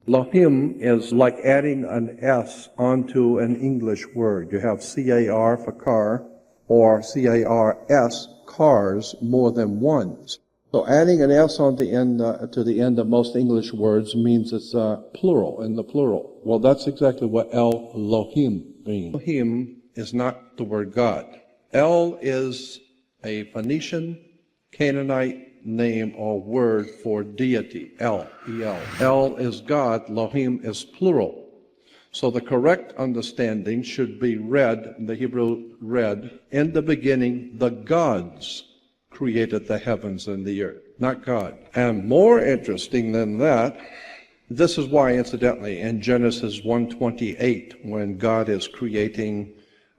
Elohim is like adding an S onto an English word. You have C-A-R for car, or C-A-R-S, cars, more than ones. So adding an S on the end to the end of most English words means it's plural, in the plural. Well, that's exactly what Elohim means. Elohim is not the word God. El is a Phoenician, Canaanite name or word for deity. El, E-L. El is God, Elohim is plural. So the correct understanding should be read, the Hebrew read, in the beginning, the gods created the heavens and the earth, not God. And more interesting than that, this is why, incidentally, in Genesis 1:28, when God is creating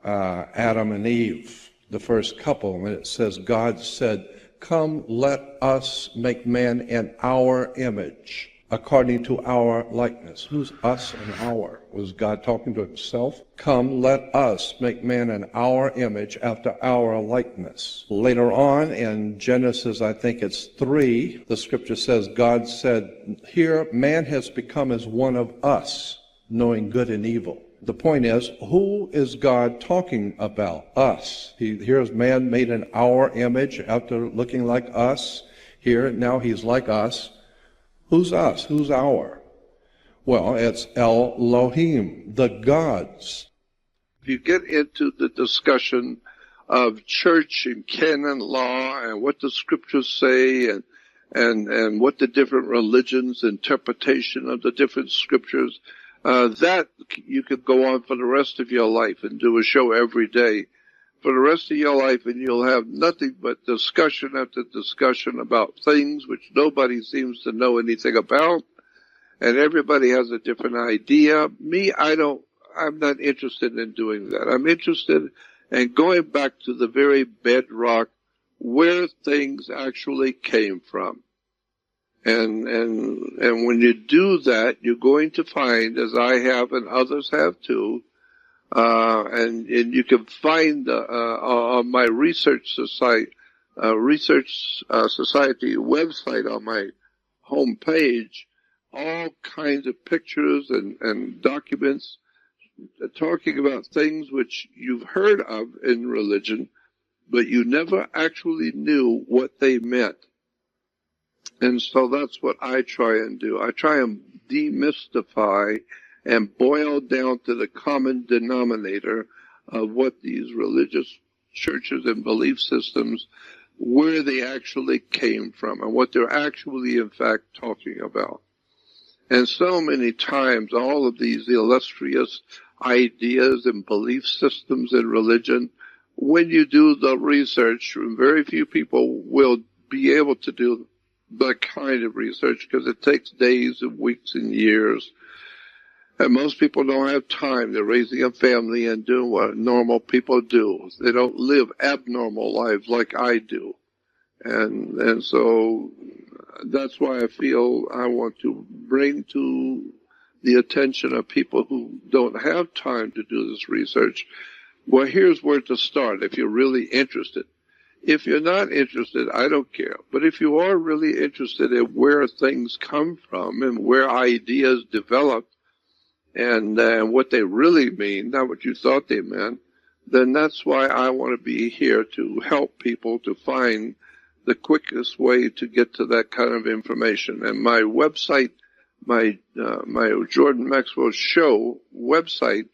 Adam and Eve, the first couple, and it says, God said, come, let us make man in our image, according to our likeness. Who's us and our? Was God talking to himself? Come, let us make man in our image after our likeness. Later on in Genesis, I think it's 3, the scripture says, God said, here man has become as one of us, knowing good and evil. The point is, who is God talking about? Us. Here's man made in our image after looking like us. Here, now he's like us. Who's us? Who's our? Well, it's Elohim, the gods. If you get into the discussion of church and canon law and what the scriptures say and what the different religions' interpretation of the different scriptures, that you could go on for the rest of your life and do a show every day for the rest of your life, and you'll have nothing but discussion after discussion about things which nobody seems to know anything about, and everybody has a different idea. Me, I'm not interested in doing that. I'm interested in going back to the very bedrock where things actually came from. And when you do that, you're going to find, as I have and others have too, and you can find on my research society website on my home page all kinds of pictures and documents talking about things which you've heard of in religion, but you never actually knew what they meant. And so that's what I try and do. I try and demystify and boil down to the common denominator of what these religious churches and belief systems, where they actually came from and what they're actually, in fact, talking about. And so many times, all of these illustrious ideas and belief systems in religion, when you do the research, very few people will be able to do that kind of research because it takes days and weeks and years. And most people don't have time. They're raising a family and doing what normal people do. They don't live abnormal lives like I do. And so that's why I feel I want to bring to the attention of people who don't have time to do this research. Well, here's where to start if you're really interested. If you're not interested, I don't care. But if you are really interested in where things come from and where ideas develop and what they really mean, not what you thought they meant, then that's why I want to be here to help people to find the quickest way to get to that kind of information. And my website, my Jordan Maxwell Show website,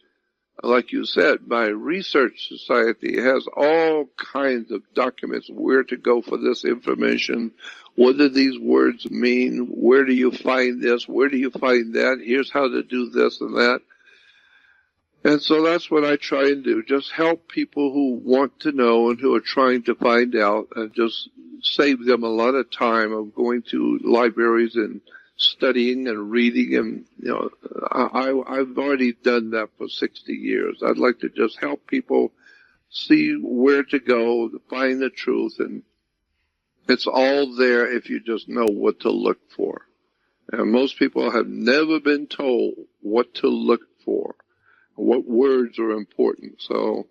like you said, my research society has all kinds of documents where to go for this information. What do these words mean? Where do you find this? Where do you find that? Here's how to do this and that. And so that's what I try and do. Just help people who want to know and who are trying to find out, and just save them a lot of time of going to libraries and studying and reading. And, you know, I've already done that for 60 years. I'd like to just help people see where to go to find the truth. And it's all there if you just know what to look for. And most people have never been told what to look for, what words are important. So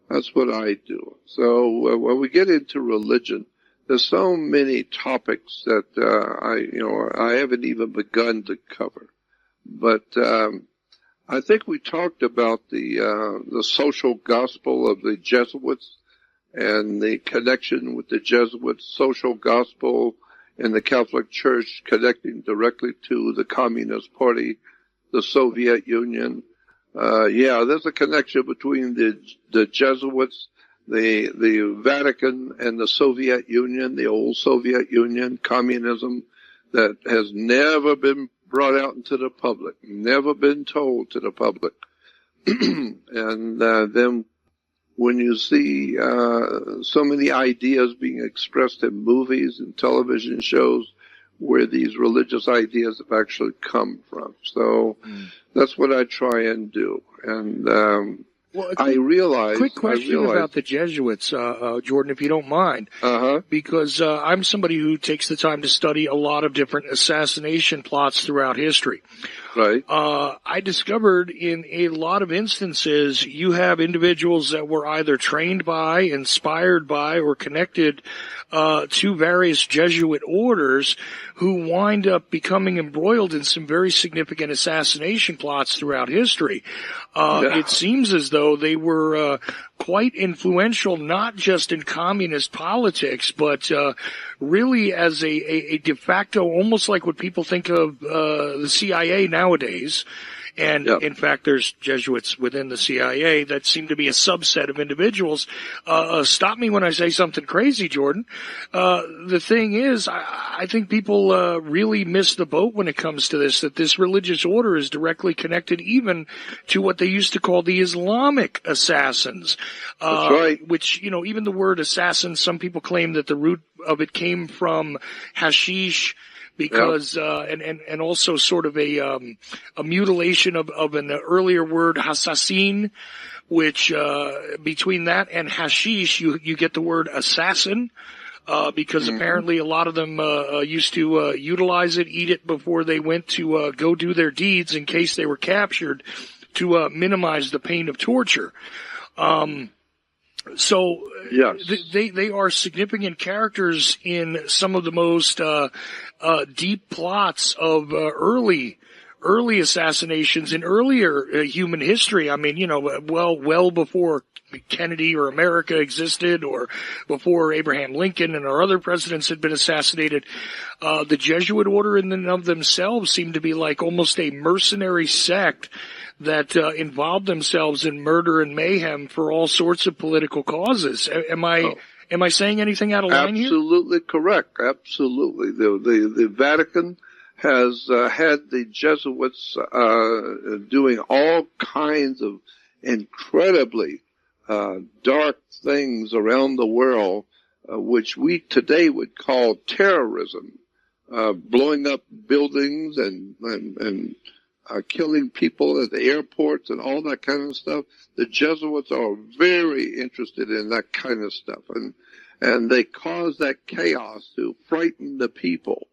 that's what I do. So when we get into religion, there's so many topics that I haven't even begun to cover. But I think we talked about the social gospel of the Jesuits and the connection with the Jesuits, social gospel in the Catholic Church connecting directly to the Communist Party, the Soviet Union. Yeah, there's a connection between the Jesuits, the Vatican, and the Soviet Union, the old Soviet Union, communism, that has never been brought out into the public, never been told to the public. And then when you see so many ideas being expressed in movies and television shows where these religious ideas have actually come from. So that's what I try and do. And well, I realize... Quick question about the Jesuits, Jordan, if you don't mind. Because I'm somebody who takes the time to study a lot of different assassination plots throughout history. Right. I discovered in a lot of instances you have individuals that were either trained by, inspired by, or connected to various Jesuit orders who wind up becoming embroiled in some very significant assassination plots throughout history. It seems as though they were quite influential, not just in communist politics, but really as a de facto, almost like what people think of the CIA nowadays. And in fact, there's Jesuits within the CIA that seem to be a subset of individuals. Stop me when I say something crazy, Jordan. The thing is, I think people really miss the boat when it comes to this, that this religious order is directly connected even to what they used to call the Islamic assassins. That's right. Which, you know, even the word assassin, some people claim that the root of it came from hashish, because and also sort of a mutilation of an earlier word, hassassin, which between that and hashish you get the word assassin, because apparently a lot of them used to utilize it, eat it before they went to go do their deeds in case they were captured, to minimize the pain of torture. So they are significant characters in some of the most deep plots of early assassinations in earlier human history. I mean, you know, well before Kennedy or America existed, or before Abraham Lincoln and our other presidents had been assassinated. The Jesuit order in and of themselves seemed to be like almost a mercenary sect that involved themselves in murder and mayhem for all sorts of political causes. Am I saying anything out of line here? Absolutely correct. Absolutely. The Vatican has had the Jesuits doing all kinds of incredibly dark things around the world, which we today would call terrorism, blowing up buildings and killing people at the airports and all that kind of stuff. The Jesuits are very interested in that kind of stuff, and they cause that chaos to frighten the people,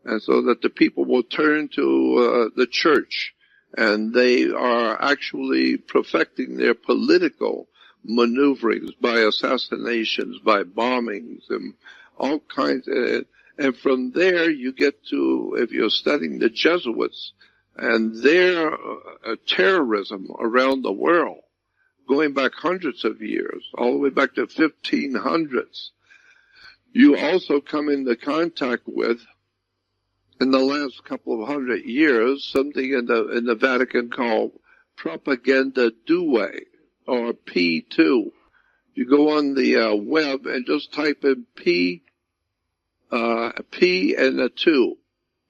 and so that the people will turn to the church, and they are actually perfecting their political maneuverings by assassinations, by bombings, and all kinds. And from there, you get to, if you're studying the Jesuits and their terrorism around the world, going back hundreds of years, all the way back to 1500s, you also come into contact with, in the last couple of 100 years, something in the Vatican called propaganda due, or P2. You go on the web and just type in P and a 2,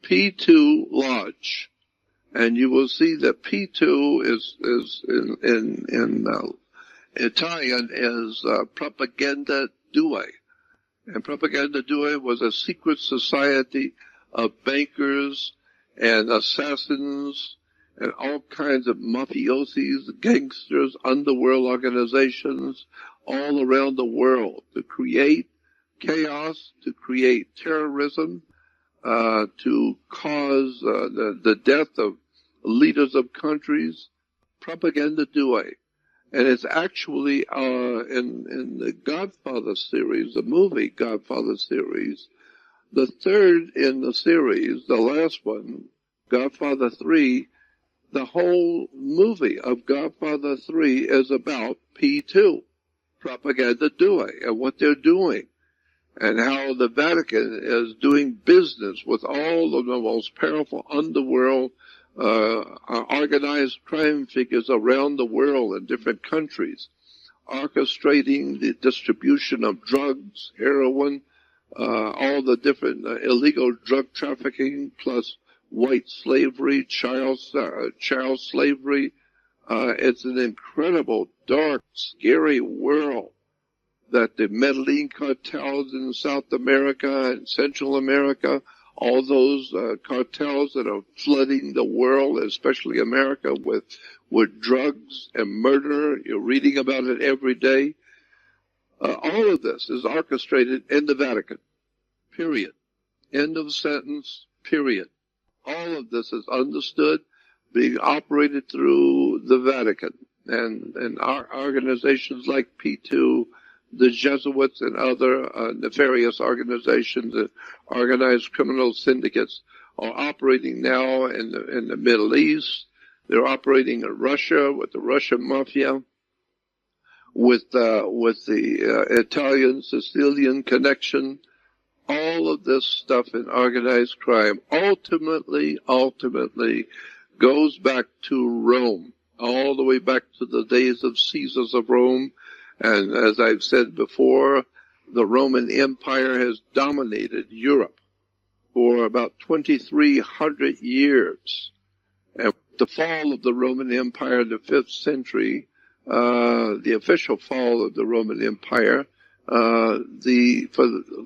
P2 Lodge, and you will see that P2 is in Italian is propaganda due, and propaganda due was a secret society of bankers and assassins and all kinds of mafiosis, gangsters, underworld organizations all around the world to create chaos, to create terrorism, to cause the death of leaders of countries. Propaganda due. And it's actually in the Godfather series, the movie Godfather series, the third in the series, the last one, Godfather 3, The whole movie of Godfather 3 is about P2, propaganda doing, and what they're doing, and how the Vatican is doing business with all of the most powerful underworld organized crime figures around the world in different countries, orchestrating the distribution of drugs, heroin, all the different illegal drug trafficking, plus white slavery, child slavery. It's an incredible, dark, scary world that the Medellin cartels in South America and Central America, all those cartels that are flooding the world, especially America, with drugs and murder. You're reading about it every day. All of this is orchestrated in the Vatican, period. End of sentence, period. All of this is understood, being operated through the Vatican and our organizations like P2, the Jesuits and other nefarious organizations and organized criminal syndicates are operating now in the Middle East. They're operating in Russia with the Russian mafia, with the Italian Sicilian connection. All of this stuff in organized crime ultimately goes back to Rome, all the way back to the days of Caesars of Rome. And as I've said before, the Roman Empire has dominated Europe for about 2,300 years. And the fall of the Roman Empire in the 5th century, the official fall of the Roman Empire, for the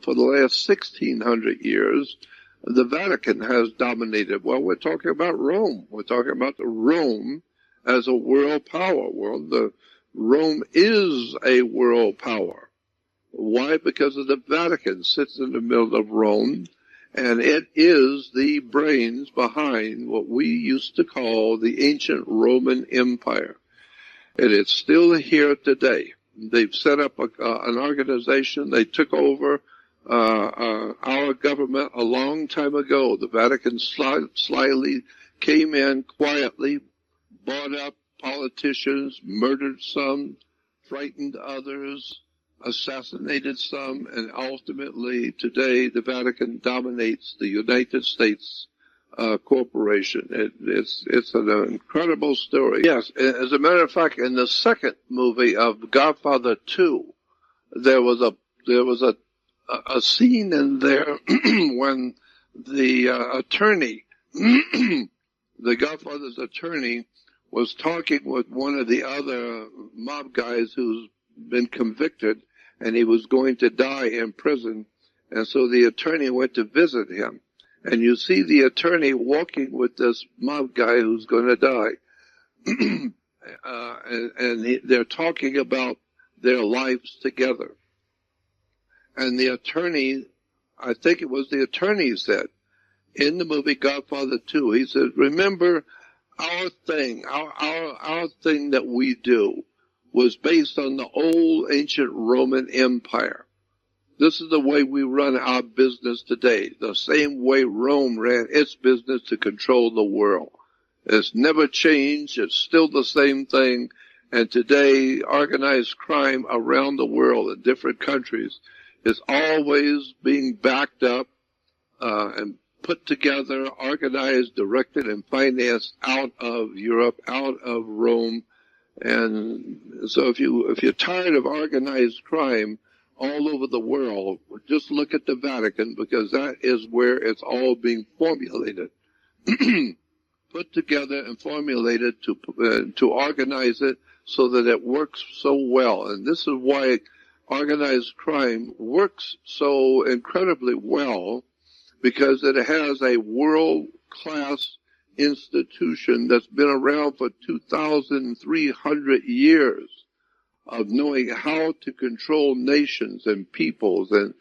last 1,600 years, the Vatican has dominated. Well, we're talking about Rome. We're talking about Rome as a world power. Rome is a world power. Why? Because of the Vatican sits in the middle of Rome, and it is the brains behind what we used to call the ancient Roman Empire. And it's still here today. They've set up an organization. They took over our government a long time ago. The Vatican slyly came in quietly, bought up politicians, murdered some, frightened others, assassinated some, and ultimately today the Vatican dominates the United States corporation. It's an incredible story. Yes, as a matter of fact, in the second movie of Godfather 2, there was a scene in there when the attorney, the Godfather's attorney, was talking with one of the other mob guys who's been convicted, and he was going to die in prison. And so the attorney went to visit him. And you see the attorney walking with this mob guy who's going to die. They're talking about their lives together. And the attorney, I think it was the attorney, said, in the movie Godfather 2, he said, remember, our thing that we do was based on the old ancient Roman Empire. This is the way we run our business today, the same way Rome ran its business to control the world. It's never changed. It's still the same thing. And today, organized crime around the world in different countries is always being backed up and put together, organized, directed, and financed out of Europe, out of Rome. And so if you're tired of organized crime all over the world, just look at the Vatican, because that is where it's all being formulated, put together and formulated to organize it so that it works so well. And this is why organized crime works so incredibly well, because it has a world-class institution that's been around for 2,300 years of knowing how to control nations and peoples and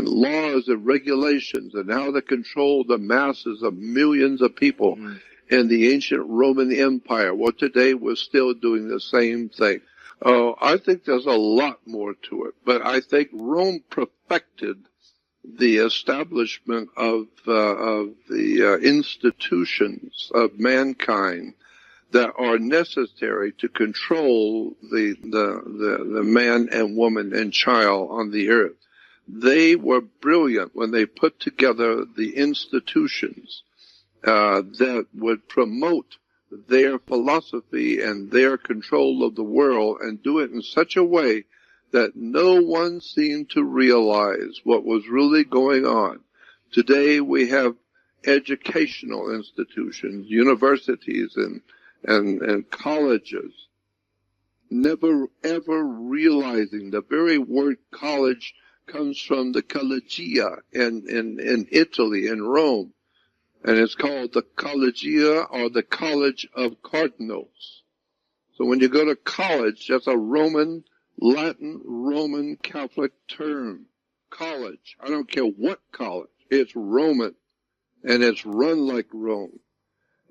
laws and regulations, and how to control the masses of millions of people in the ancient Roman Empire. Well, today we're still doing the same thing. I think there's a lot more to it, but I think Rome perfected the establishment of the institutions of mankind that are necessary to control the man and woman and child on the earth. They were brilliant when they put together the institutions that would promote their philosophy and their control of the world, and do it in such a way that no one seemed to realize what was really going on. Today we have educational institutions, universities and colleges, never ever realizing the very word college comes from the collegia in Italy, in Rome. And it's called the Collegia, or the College of Cardinals. So when you go to college, that's a Latin Roman Catholic term. College. I don't care what college. It's Roman. And it's run like Rome.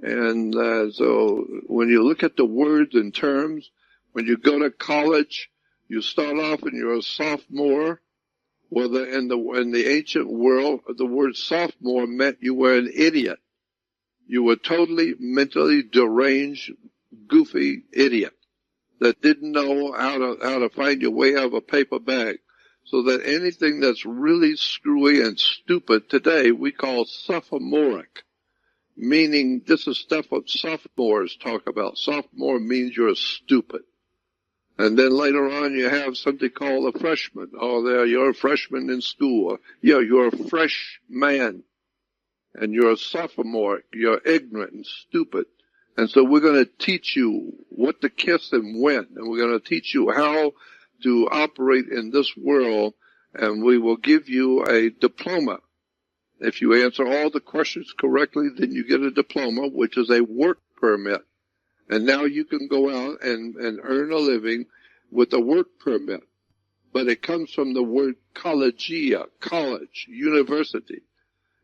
And so when you look at the words and terms, when you go to college, you start off and you're a sophomore. Well, in the ancient world, the word sophomore meant you were an idiot. You were totally mentally deranged, goofy idiot that didn't know how to find your way out of a paper bag. So that anything that's really screwy and stupid today we call sophomoric, meaning this is stuff what sophomores talk about. Sophomore means you're stupid. And then later on you have something called a freshman. Oh, you're a freshman in school. Yeah, you're a fresh man. And you're a sophomore. You're ignorant and stupid. And so we're going to teach you what to kiss and when. And we're going to teach you how to operate in this world. And we will give you a diploma. If you answer all the questions correctly, then you get a diploma, which is a work permit. And now you can go out and earn a living with a work permit. But it comes from the word collegia, college, university.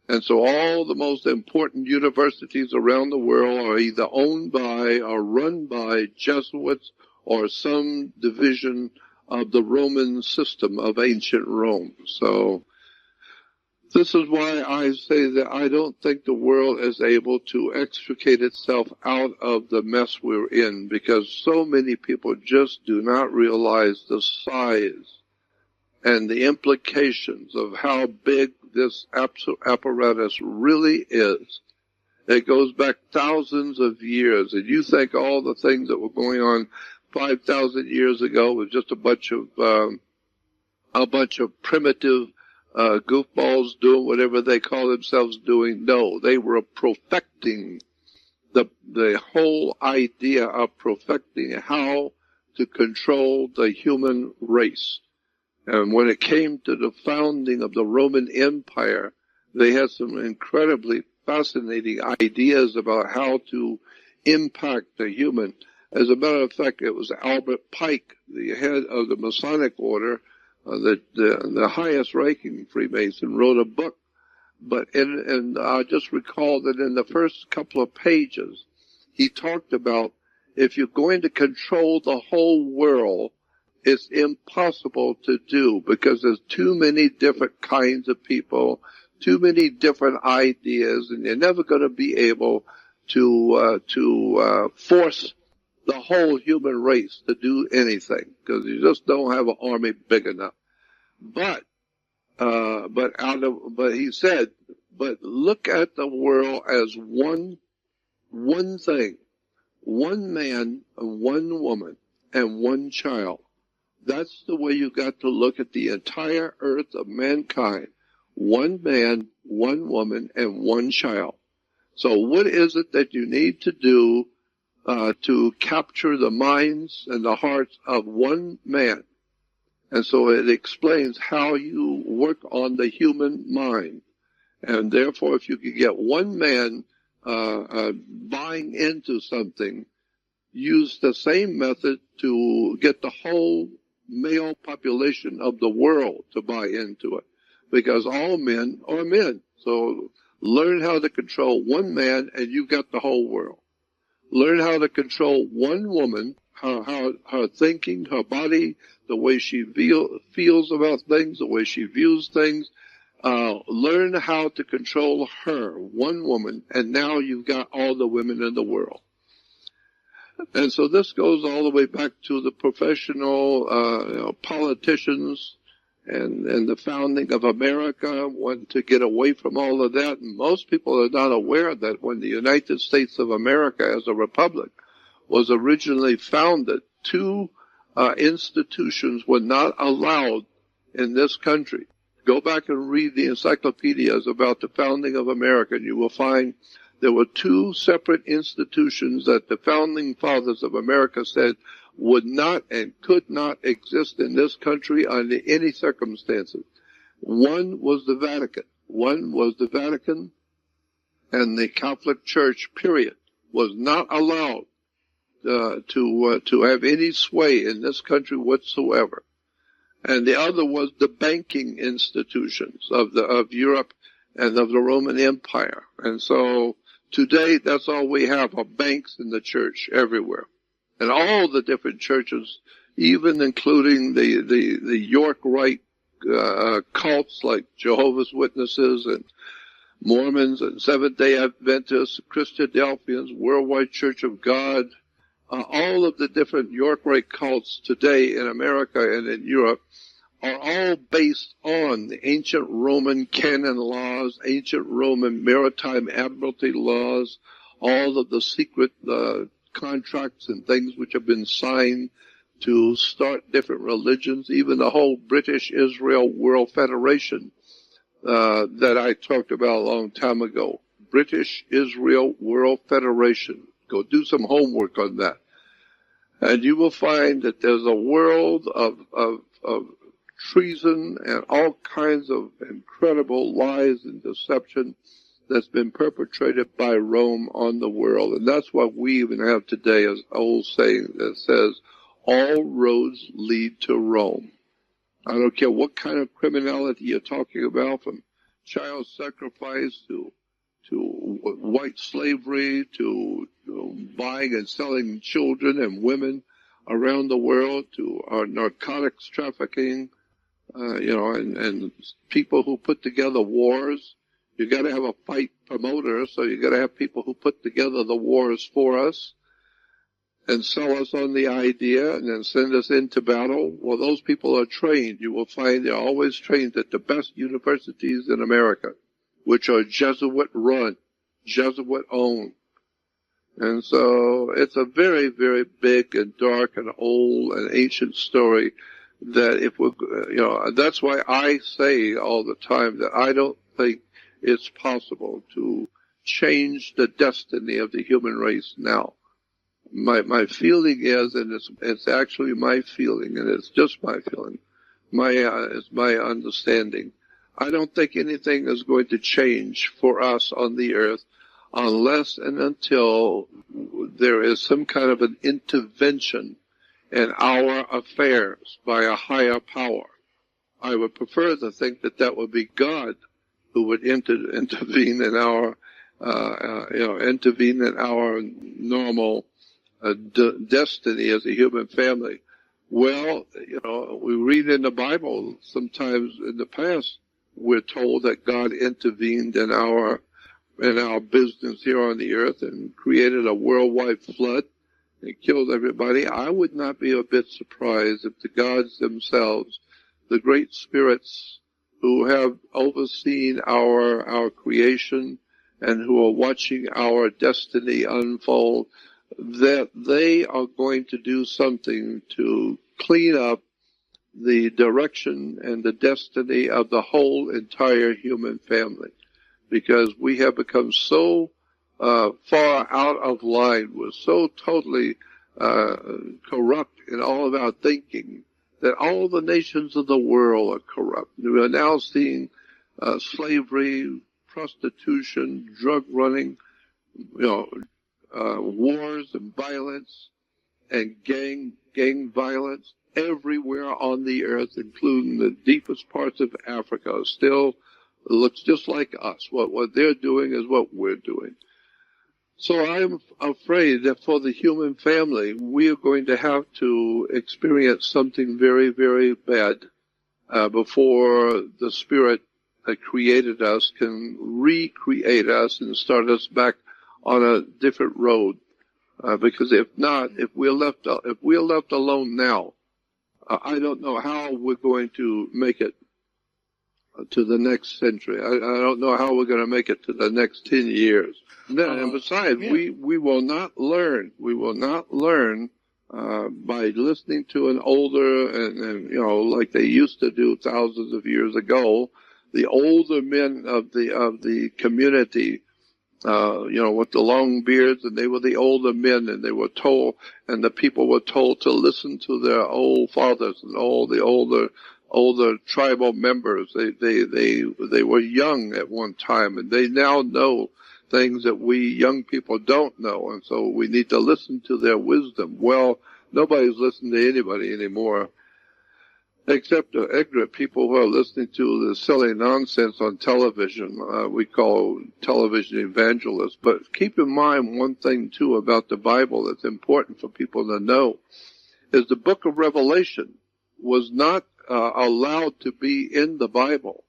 And so all the most important universities around the world are either owned by or run by Jesuits or some division of the Roman system of ancient Rome. So this is why I say that I don't think the world is able to extricate itself out of the mess we're in, because so many people just do not realize the size and the implications of how big this apparatus really is. It goes back thousands of years, and you think all the things that were going on 5,000 years ago was just a bunch of primitive goofballs doing whatever they call themselves doing. No, they were perfecting the whole idea of perfecting how to control the human race. And when it came to the founding of the Roman Empire, they had some incredibly fascinating ideas about how to impact the human. As a matter of fact, it was Albert Pike, the head of the Masonic order, the highest ranking Freemason, wrote a book. But I just recall that in the first couple of pages, he talked about if you're going to control the whole world, it's impossible to do because there's too many different kinds of people, too many different ideas, and you're never going to be able to force the whole human race to do anything, because you just don't have an army big enough. But he said, but look at the world as one thing, one man, one woman, and one child. That's the way you got to look at the entire earth of mankind. One man, one woman, and one child. So what is it that you need to do to capture the minds and the hearts of one man? And so it explains how you work on the human mind. And therefore, if you could get one man buying into something, use the same method to get the whole male population of the world to buy into it. Because all men are men. So learn how to control one man and you've got the whole world. Learn how to control one woman, her thinking, her body, the way she feels about things, the way she views things. Learn how to control her, one woman, and now you've got all the women in the world. And so this goes all the way back to the professional politicians and the founding of America, wanted to get away from all of that. And most people are not aware that when the United States of America as a republic was originally founded, two institutions were not allowed in this country. Go back and read the encyclopedias about the founding of America, and you will find there were two separate institutions that the founding fathers of America said would not and could not exist in this country under any circumstances. One was the Vatican. One was the Vatican, and the Catholic Church, period, was not allowed to have any sway in this country whatsoever. And the other was the banking institutions of Europe and of the Roman Empire. And so today, that's all we have are banks in the church everywhere. And all the different churches, even including the York Rite cults like Jehovah's Witnesses and Mormons and Seventh-day Adventists, Christadelphians, Worldwide Church of God, all of the different York Rite cults today in America and in Europe are all based on the ancient Roman canon laws, ancient Roman maritime admiralty laws, all of the secret contracts and things which have been signed to start different religions, even the whole British Israel World Federation that I talked about a long time ago. British Israel World Federation. Go do some homework on that. And you will find that there's a world of treason and all kinds of incredible lies and deception that's been perpetrated by Rome on the world. And that's what we even have today as old saying that says, all roads lead to Rome. I don't care what kind of criminality you're talking about, from child sacrifice to white slavery to buying and selling children and women around the world, to our narcotics trafficking, and people who put together wars. You got to have a fight promoter, so you got to have people who put together the wars for us and sell us on the idea and then send us into battle. Well, those people are trained. You will find they're always trained at the best universities in America, which are Jesuit run, Jesuit owned. And so it's a very, very big and dark and old and ancient story that if we, that's why I say all the time that I don't think it's possible to change the destiny of the human race now. My feeling is, and it's actually my feeling, and it's just my feeling, it's my understanding. I don't think anything is going to change for us on the earth unless and until there is some kind of an intervention in our affairs by a higher power. I would prefer to think that would be God who would intervene in our, intervene in our normal destiny as a human family. Well, we read in the Bible sometimes in the past, we're told that God intervened in our business here on the earth and created a worldwide flood and killed everybody. I would not be a bit surprised if the gods themselves, the great spirits who have overseen our creation and who are watching our destiny unfold, that they are going to do something to clean up the direction and the destiny of the whole entire human family. Because we have become so far out of line, we're so totally corrupt in all of our thinking that all the nations of the world are corrupt. We are now seeing slavery, prostitution, drug running, wars and violence and gang violence everywhere on the earth, including the deepest parts of Africa. Still looks just like us. What they're doing is what we're doing. So I'm afraid that for the human family, we are going to have to experience something very, very bad before the Spirit that created us can recreate us and start us back on a different road. Because if not, if we're left alone now, I don't know how we're going to make it to the next century. I don't know how we're going to make it to the next 10 years. And besides, we will not learn. We will not learn by listening to an older, and like they used to do thousands of years ago, the older men of the community, with the long beards, and they were the older men, and they were told, and the people were told to listen to their old fathers and all the older tribal members. They were young at one time, and they now know things that we young people don't know, and so we need to listen to their wisdom. Well, nobody's listening to anybody anymore, except ignorant people who are listening to the silly nonsense on television. We call television evangelists. But keep in mind one thing, too, about the Bible that's important for people to know, is the book of Revelation was not allowed to be in the Bible.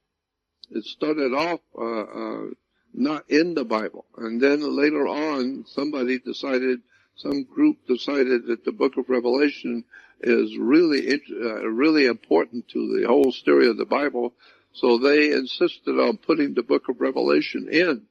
It started off not in the Bible. And then later on, some group decided that the book of Revelation is really important to the whole story of the Bible. So they insisted on putting the book of Revelation in.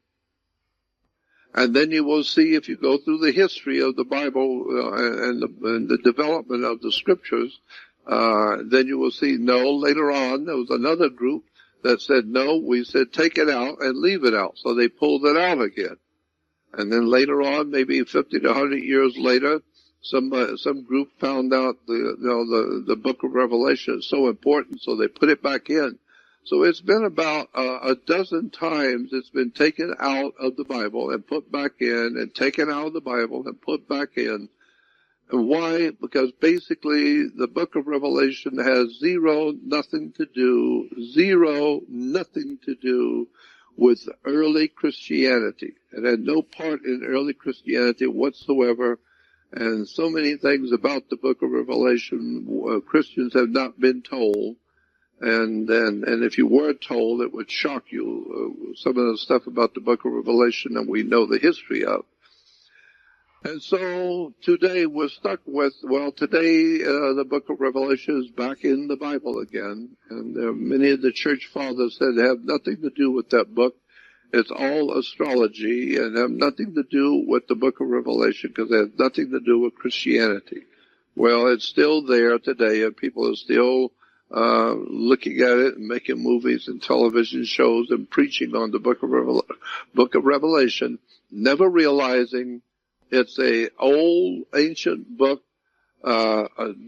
And then you will see, if you go through the history of the Bible and the development of the scriptures, then you will see, no, later on, there was another group that said, no, we said take it out and leave it out. So they pulled it out again. And then later on, maybe 50 to 100 years later, some group found out the book of Revelation is so important, so they put it back in. So it's been about a dozen times it's been taken out of the Bible and put back in, and taken out of the Bible and put back in. And why? Because basically the book of Revelation has nothing to do with early Christianity. It had no part in early Christianity whatsoever. And so many things about the book of Revelation Christians have not been told. And if you were told, it would shock you. Some of the stuff about the book of Revelation that we know the history of. And so today we're stuck with, the book of Revelation is back in the Bible again. And many of the church fathers said it have nothing to do with that book. It's all astrology and have nothing to do with the book of Revelation, because it has nothing to do with Christianity. Well, it's still there today, and people are still looking at it and making movies and television shows and preaching on the book of Revelation, never realizing it's a old ancient book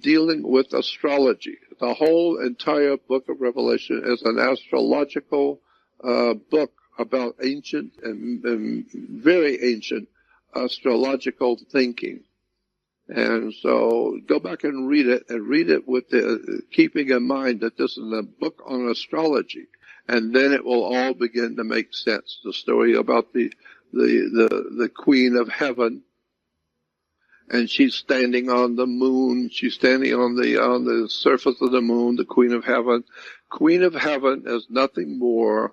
dealing with astrology. The whole entire book of Revelation is an astrological book about ancient and very ancient astrological thinking. And so go back and read it with keeping in mind that this is a book on astrology, and then it will all begin to make sense. The story about the Queen of Heaven, and she's standing on the moon. She's standing on the surface of the moon, the Queen of Heaven. Queen of Heaven is nothing more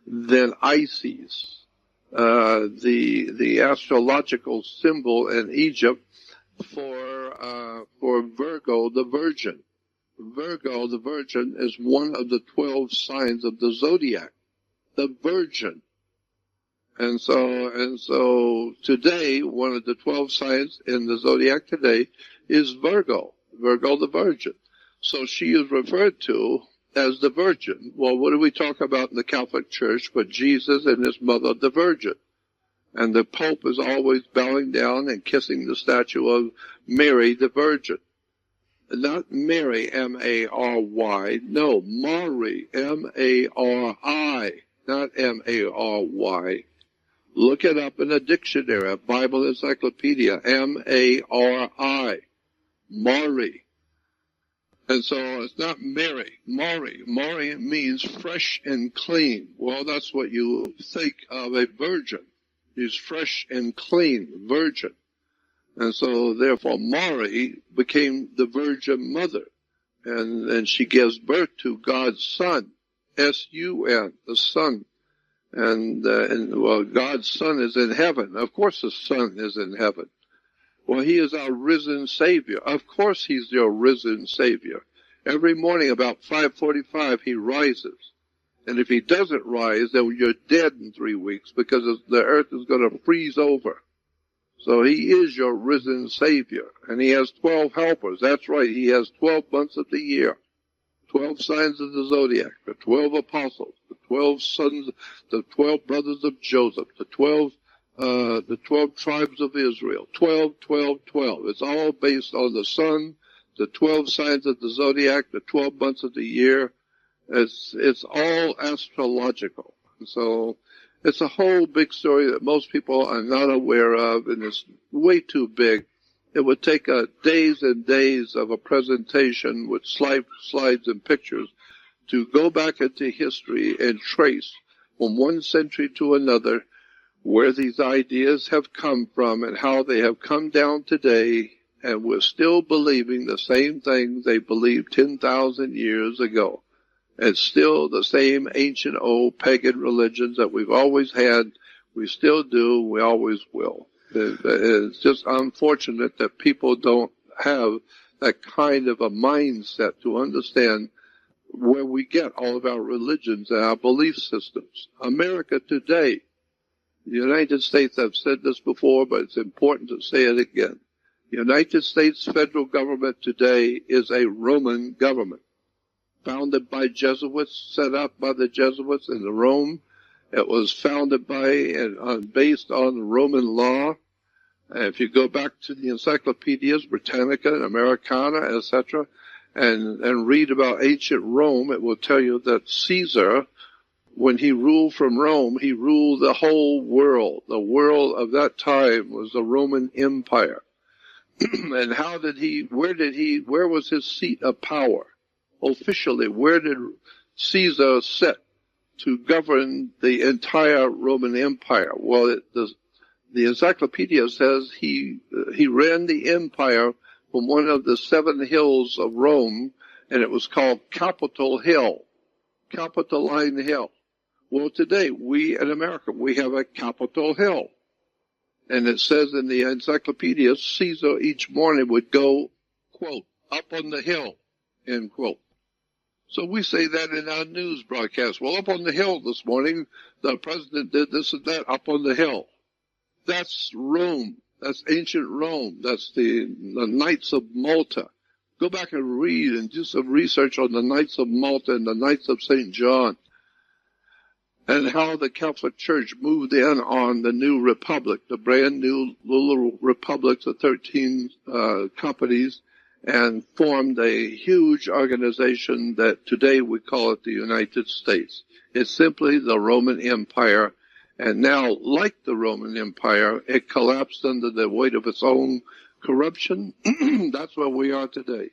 than Isis, the astrological symbol in Egypt for Virgo, the Virgin. Virgo, the Virgin, is one of the 12 signs of the zodiac, the Virgin. And so today, one of the 12 signs in the zodiac today is Virgo, Virgo the Virgin. So she is referred to as the Virgin. Well, what do we talk about in the Catholic Church but Jesus and his mother, the Virgin? And the Pope is always bowing down and kissing the statue of Mary, the Virgin. Not Mary, M-A-R-Y. No, Mari, M-A-R-I, not M-A-R-Y. Look it up in a dictionary, a Bible encyclopedia, M-A-R-I, Mari. And so it's not Mary, Mari. Mari means fresh and clean. Well, that's what you think of a virgin. She's fresh and clean, virgin. And so therefore Mari became the Virgin Mother. And she gives birth to God's Son, S-U-N, the Son. And God's Son is in heaven. Of course the Son is in heaven. Well, he is our risen Savior. Of course he's your risen Savior. Every morning about 5:45 he rises. And if he doesn't rise, then you're dead in 3 weeks because the earth is going to freeze over. So he is your risen Savior. And he has 12 helpers. That's right. He has 12 months of the year. 12 signs of the zodiac, the 12 apostles, the 12 sons, the 12 brothers of Joseph, the 12 tribes of Israel. 12, 12, 12. It's all based on the sun, the 12 signs of the zodiac, the 12 months of the year. It's all astrological. So it's a whole big story that most people are not aware of, and it's way too big. It would take days and days of a presentation with slides and pictures to go back into history and trace from one century to another where these ideas have come from and how they have come down today, and we're still believing the same things they believed 10,000 years ago. It's still the same ancient old pagan religions that we've always had. We still do. We always will. It's just unfortunate that people don't have that kind of a mindset to understand where we get all of our religions and our belief systems. America today, the United States, I've said this before, but it's important to say it again. The United States federal government today is a Roman government, founded by Jesuits, set up by the Jesuits in Rome. It was founded by and based on Roman law. If you go back to the encyclopedias, Britannica and Americana, etc., and read about ancient Rome, it will tell you that Caesar, when he ruled from Rome, he ruled the whole world. The world of that time was the Roman Empire. And where was his seat of power? Officially, where did Caesar sit to govern the entire Roman Empire? Well, the encyclopedia says he ran the empire from one of the 7 hills of Rome, and it was called Capitol Hill, Capitoline Hill. Well, today, we in America, we have a Capitol Hill. And it says in the encyclopedia, Caesar each morning would go, quote, up on the hill, end quote. So we say that in our news broadcast. Well, up on the hill this morning, the president did this and that up on the hill. That's Rome. That's ancient Rome. That's the Knights of Malta. Go back and read and do some research on the Knights of Malta and the Knights of St. John, and how the Catholic Church moved in on the new republic, the brand new little republics of 13 companies, and formed a huge organization that today we call it the United States. It's simply the Roman Empire. And now, like the Roman Empire, it collapsed under the weight of its own corruption. That's where we are today.